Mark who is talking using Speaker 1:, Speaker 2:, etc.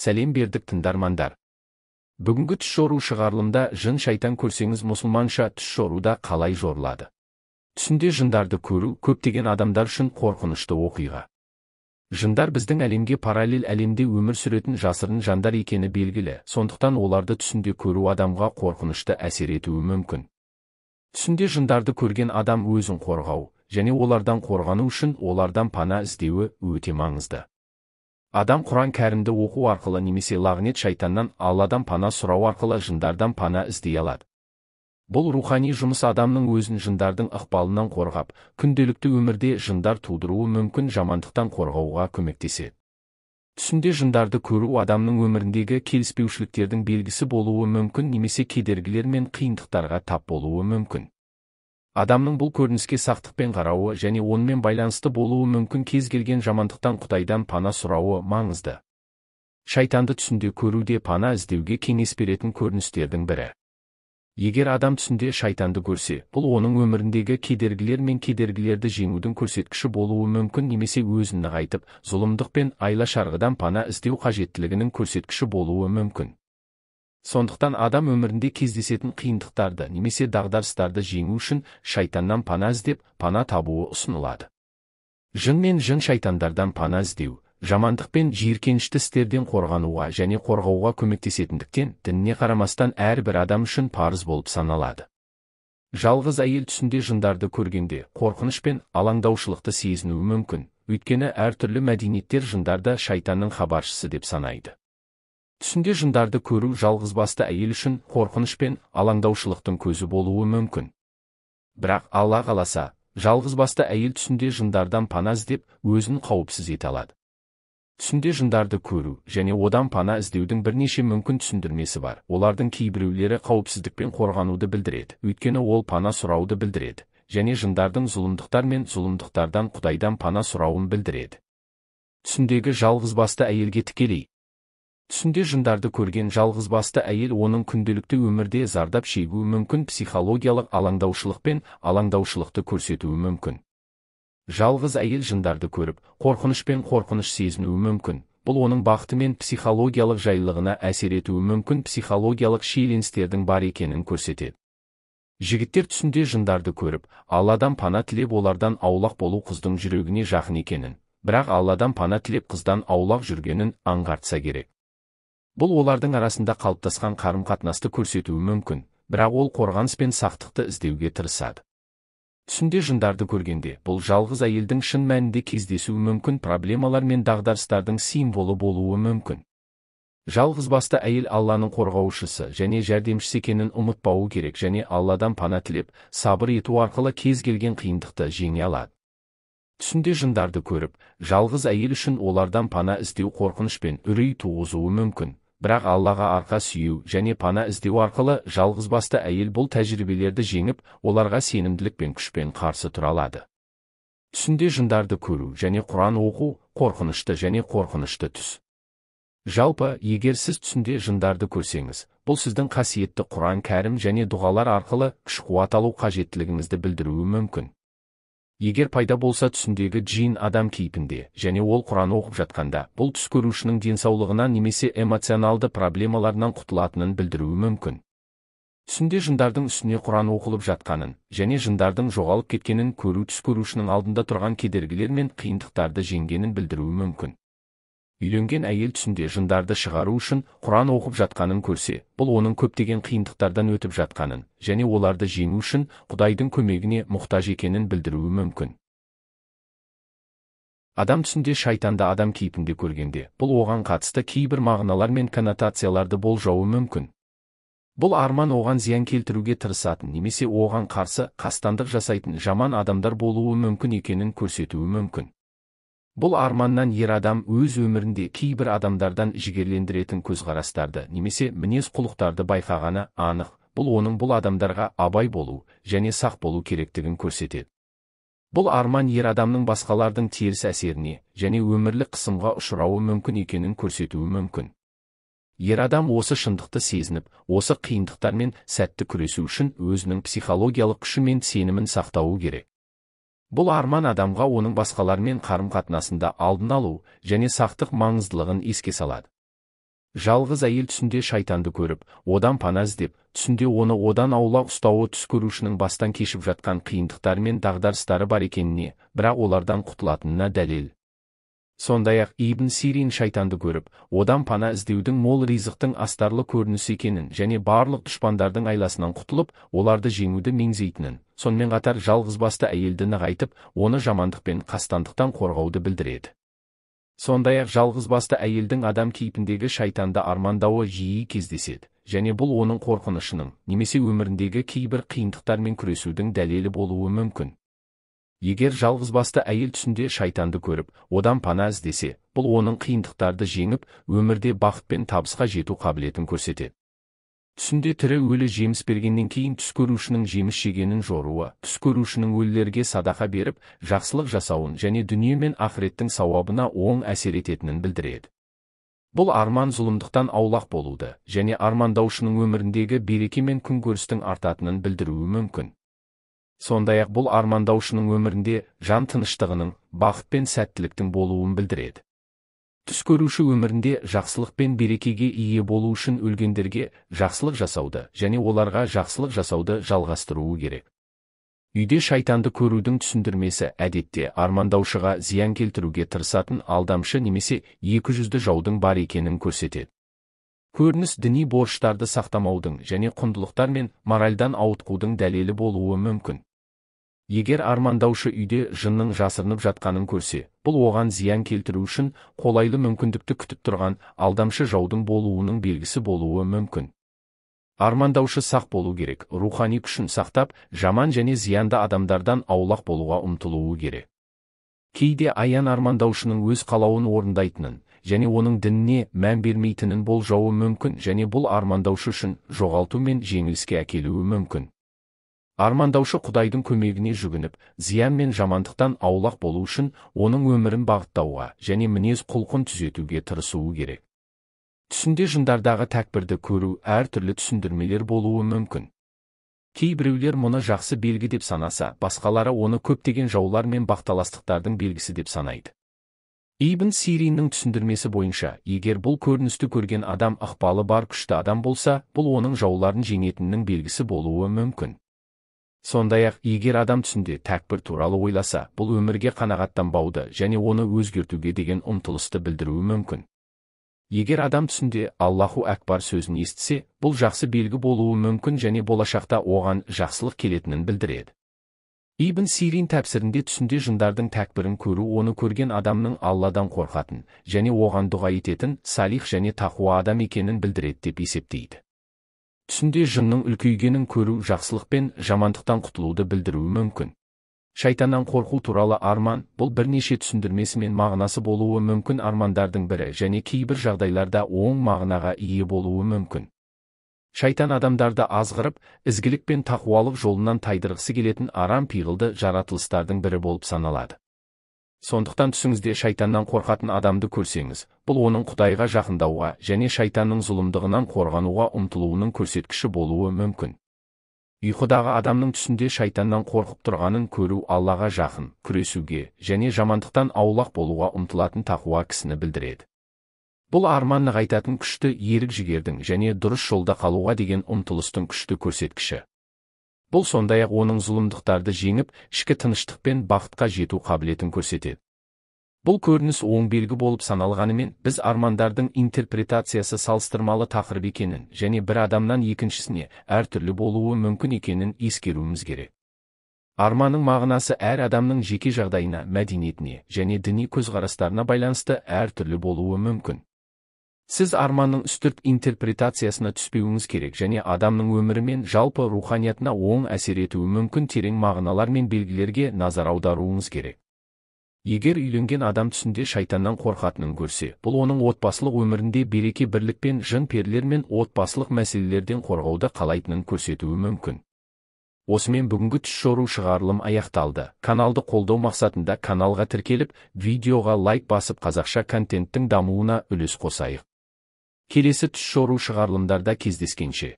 Speaker 1: Сәлем бердік тыңдармандар. Бүгінгі түс жору шығарылымда жын шайтан көрсеңіз мұсылманша түс жоруда қалай жорылады. Түсінде жындарды көру көптеген адамдар үшін қорқынышты оқиға. Жындар біздің әлемге параллель әлемде өмір сүретін жасырын жандар екені белгілі, сондықтан оларды түсінде көру адамға қорқынышты әсер етуі мүмкін. Түсінде жындарды көрген адам өзін қорғау және олардан қорғану үшін олардан пана іздеуі өте маңызды. Адам Құран кәрімді оқу арқылы немесе лағнет шайтаннан Алладан пана сұрау арқылы жындардан пана іздей алады. Бұл рухани жұмыс адамның өзін жындардың ықпалынан қорғап, күнделікті өмірде жындар тудыруы мүмкін жамандықтан қорғауға көмектеседі. Түсінде жындарды көру адамның өміріндегі келіспеушіліктердің белгісі болуы мүмкін немесе кедергілер мен қиындықтарға тап болуы мүмкін. Адамның бұл көрініске сақтықпен қарауы және онымен байланысты болуы мүмкін кез келген жамандықтан Құдайдан пана сұрауы маңызды. Шайтанды түсінде көруде пана іздеуге кеңес беретін көріністердің бірі. Егер адам түсінде шайтанды көрсе, бұл оның өміріндегі кедергілер мен кедергілерді жеңудің көрсеткіші болуы мүмкін немесе өзін нығайтып, зұлымдық пен айла-шарғыдан пана іздеу қажеттілігінің көрсеткіші болуы мүмкін. Сондықтан адам өмірінде кездесетін қиындықтарды немесе дағдарыстарды жеңу үшін шайтаннан пана іздеп, пана табуы ұсынылады. Жын мен жын шайтандардан пана іздеу, жамандық пен жиіркенішті істерден қорғануға және қорғауға көмектесетіндіктен, дініне қарамастан әрбір адам үшін парыз болып саналады. Жалғыз әйел түсінде жындарды көргенде қорқыныш пен алаңдаушылықты сезінуі мүмкін, өйткені әртүрлі мәдениеттер жындарды шайтанның хабаршысы деп санайды. Түсінде жындарды көру жалғызбасты әйел үшін қорқыныш пен алаңдаушылықтың көзі болуы мүмкін. Бірақ Алла қаласа, жалғызбасты әйел түсінде жындардан пана іздеп, өзін қауіпсіз ете алады. Түсінде жындарды көру және одан пана іздеудің бірнеше мүмкін түсіндірмесі бар. Олардың кейбіреулері қауіпсіздікпен қорғануды білдіреді, өйткені ол пана сұрауды білдіреді, және жындардың зұлымдықтар мен зұлымдықтардан Құдайдан пана сұрауын білдіреді. Түсіндегі жалғызбасты әйелге тікелей. Түсінде жындарды көрген жалғызбасты әйел оның күнделікті өмірде зардап шегуі мүмкін психологиялық алаңдаушылықты көрсетуі мүмкін. Жалғыз әйел жындарды көріп, қорқыныш сезінуі мүмкін. Бұл оның бақыты мен психологиялық жайлылығына әсер етуі мүмкін психологиялық шиеленістердің бар екенін көрсетеді. Жігіттер түсінде жындарды көріп, Алладан пана тілеп олардан аулақ болу қыздың жүрегіне жақын екенін, бірақ Алладан пана тілеп қыздан аулақ жүргенін аңғартса керек. Бұл олардың арасында қалыптасқан қарым-қатынасты көрсетуі мүмкін, бірақ ол қорғаныс пен сақтықты іздеуге тырысады. Түсінде жындарды көргенде, бұл жалғыз әйелдің шын мәнінде кездесуі мүмкін проблемалар мен дағдарыстардың символы болуы мүмкін. Жалғызбасты әйел Алланың қорғаушысы және жәрдемшісі екенін ұмытпауы керек және Алладан пана тілеп, сабыр ету арқылы кез келген қиындықты жеңе алады. Түсінде жындарды көріп, жалғыз әйел үшін олардан пана іздеу қорқыныш пен үрей туғызуы мүмкін. Бірақ Аллаға арқа сүйеу және пана іздеу арқылы жалғызбасты әйел бұл тәжірибелерді жеңіп, оларға сенімділік пен күшпен қарсы тұра алады. Түсінде жындарды көру және Құран оқу қорқынышты түс. Жалпы, егер сіз түсінде жындарды көрсеңіз, бұл сіздің қасиетті Құран кәрім және дұғалар арқылы күш-қуат алу қажеттілігіңізді білдіруі мүмкін. Егер пайда болса түсіндегі джин адам кейпінде және ол Құран оқып жатқанда, бұл түс көрушінің денсаулығынан немесе эмоционалды проблемаларынан құтылатынын білдіруі мүмкін. Түсінде жындардың үстіне Құран оқылып жатқанын және жындардың жоғалып кеткенін көру түс көрушінің алдында тұрған кедергілер мен қиындықтарды жеңгенін білдіруі мүмкін. Үйленген әйел түсінде жындарды шығару үшін Құран оқып жатқанын көрсе, бұл оның көптеген қиындықтардан өтіп жатқанын және оларды жеңу үшін Құдайдың көмегіне мұқтаж екенін білдіруі мүмкін. Адам түсінде шайтанды адам кейпінде көргенде, бұл оған қатысты кейбір мағыналар мен коннотацияларды болжауы мүмкін. Бұл арман оған зиян келтіруге тырысатын немесе оған қарсы қастандық жасайтын жаман адамдар болуы мүмкін екенін көрсетуі мүмкін. Бұл арманнан ер адам өз өмірінде кейбір адамдардан жігерлендіретін көзқарастарды немесе мінез-құлықтарды байқағаны анық. Бұл оның бұл адамдарға абай болу және сақ болу керектігін көрсетеді. Бұл арман ер адамның басқалардың теріс әсеріне және өмірлік қысымға ұшырауы мүмкін екенін көрсетуі мүмкін. Ер адам осы шындықты сезініп, осы қиындықтармен сәтті күресу үшін өзінің психологиялық күші мен сенімін сақтауы керек. Бұл арман адамға оның басқалармен қарым-қатынасында алдын алу және сақтық маңыздылығын еске салады. Жалғыз әйел түсінде шайтанды көріп, одан пана іздеп, түсінде оны одан аулақ ұстауы түс көрушінің бастан кешіп жатқан қиындықтары мен дағдарыстары бар екеніне, бірақ олардан құтылатынына дәлел. Сондай-ақ Ибн Сирин шайтанды көріп, одан пана іздеудің мол ризықтың астарлы көрінісі екенін және барлық дұшпандардың айласынан құтылып, оларды жеңуді меңзейтінін, сонымен қатар жалғызбасты әйелді нығайтып, оны жамандық пен қастандықтан қорғауды білдіреді. Сондай-ақ жалғызбасты әйелдің адам кейпіндегі шайтанды армандауы жиі кездеседі, және бұл оның қорқынышының, немесе өміріндегі кейбір қиындықтармен күресудің дәлелі болуы мүмкін. Егер жалғызбасты әйел түсінде шайтанды көріп, одан пана іздесе, бұл оның қиындықтарды жеңіп, өмірде бақыт пен табысқа жету қабілетін көрсетеді. Түсінде тірі өлі жеміс бергеннен кейін түс көрушінің жеміс жегенін жоруы, түс көрушінің өлілерге садақа беріп, жақсылық жасауын және дүние мен ақыреттің сауабына оң әсер ететінін білдіреді. Бұл арман зұлымдықтан аулақ болуды, және армандаушының өміріндегі береке мен күнкөрістің артатынын білдіруі мүмкін. Сондай-ақ бұл армандаушының өмірінде жан тыныштығының, бақыт пен сәттіліктің болуын білдіреді. Түс көруші өмірінде жақсылық пен берекеге ие болу үшін өлгендерге жақсылық жасауды және оларға жақсылық жасауды жалғастыруы керек. Үйде шайтанды көрудің түсіндірмесі әдетте армандаушыға зиян келтіруге тырысатын алдамшы немесе екіжүзді жаудың бар екенін көрсетеді. Көрініс діни борыштарды сақтамаудың және құндылықтар мен моральдан ауытқудың дәлелі болуы мүмкін. Егер армандаушы үйде жынның жасырынып жатқанын көрсе, бұл оған зиян келтіру үшін қолайлы мүмкіндікті күтіп тұрған алдамшы жаудың болуының белгісі болуы мүмкін. Армандаушы сақ болу керек, рухани күшін сақтап, жаман және зиянды адамдардан аулақ болуға ұмтылуы керек. Кейде аян армандаушының өз қалауын орындайтынын, және оның дініне мән бермейтінін болжауы мүмкін, және бұл армандаушы үшін жоғалту мен жеңіліске әкелуі мүмкін. Армандаушы Құдайдың көмегіне жүгініп, зиян мен жамандықтан аулақ болу үшін оның өмірін бағыттауға және мінез құлқын түзетуге тырысуы керек. Түсінде жындардағы тәкбірді көру әртүрлі түсіндірмелер болуы мүмкін. Кейбіреулер мұны жақсы белгі деп санаса, басқалары оны көптеген жаулар мен бақталастықтардың белгісі деп санайды. Ибн Сириннің түсіндірмесі бойынша, егер бұл көріністі көрген адам ықпалы бар күшті адам болса, бұл оның жауларын жеңетінінің белгісі болуы мүмкін. Сондай-ақ, егер адам түсінде тәкбір туралы ойласа, бұл өмірге қанағаттанбауды және оны өзгертуге деген ұмтылысты білдіруі мүмкін. Егер адам түсінде Аллаху әкбар сөзін естісе, бұл жақсы белгі болуы мүмкін және болашақта оған жақсылық келетінін білдіреді. Ибн Сирин тәпсірінде түсінде жындардың тәкбірін көру оны көрген адамның Алладан қорқатын және оған дұға ететін салих және тақуа адам екенін білдіреді деп есептейді. Түсінде жынның үлкейгенін көру жақсылық пен жамандықтан құтылуды білдіруі мүмкін. Шайтаннан қорқу туралы арман, бұл бірнеше түсіндірмесі мен мағынасы болуы мүмкін армандардың бірі және кейбір жағдайларда оң мағынаға ие болуы мүмкін. Шайтан адамдарды азғырып, ізгілік пен тақуалық жолынан тайдырғысы келетін арам пиғылды жаратылыстардың бірі болып саналады. Сондықтан түсіңізде шайтаннан қорқатын адамды көрсеңіз, бұл оның Құдайға жақындауға және шайтанның зұлымдығынан қорғануға ұмтылуының көрсеткіші болуы мүмкін. Ұйқыдағы адамның түсінде шайтаннан қорқып тұрғанын көру Аллаға жақын, күресуге және жамандықтан аулақ болуға ұмтылатын тақуа кісіні білдіреді. Бұл арман нығайтатын күшті ерік-жігердің және дұрыс жолда қалуға деген ұмтылыстың күшті көрсеткіші. Бұл сондай-ақ оның зұлымдықтарды жеңіп, ішкі тыныштық пен бақытқа жету қабілетін көрсетеді. Бұл көрініс оң белгі болып саналғанымен, біз армандардың интерпретациясы салыстырмалы тақырып екенін және бір адамнан екіншісіне әртүрлі болуы мүмкін екенін ескеруіміз керек. Арманның мағынасы әр адамның жеке жағдайына, мәдениетіне және діни көзқарастарына байланысты әртүрлі болуы мүмкін. Сіз арманның үстірт интерпретациясына түспеуіңіз керек және адамның өмірі мен жалпы руханиятына оң әсер етуі мүмкін терең мағыналар мен белгілерге назар аударуыңыз керек. Егер үйленген адам түсінде шайтаннан қорқатынын көрсе, бұл оның отбасылық өмірінде береке бірлік пен жын-перілер мен отбасылық мәселелерден қорғауды қалайтынын көрсетуі мүмкін. Осымен бүгінгі түс жору шығарылым аяқталды. Каналды қолдау мақсатында каналға тіркеліп, видеоға лайк басып қазақша контенттің дамуына үлес қосайық. Келесі түс жору шығарылымдарда кездескенше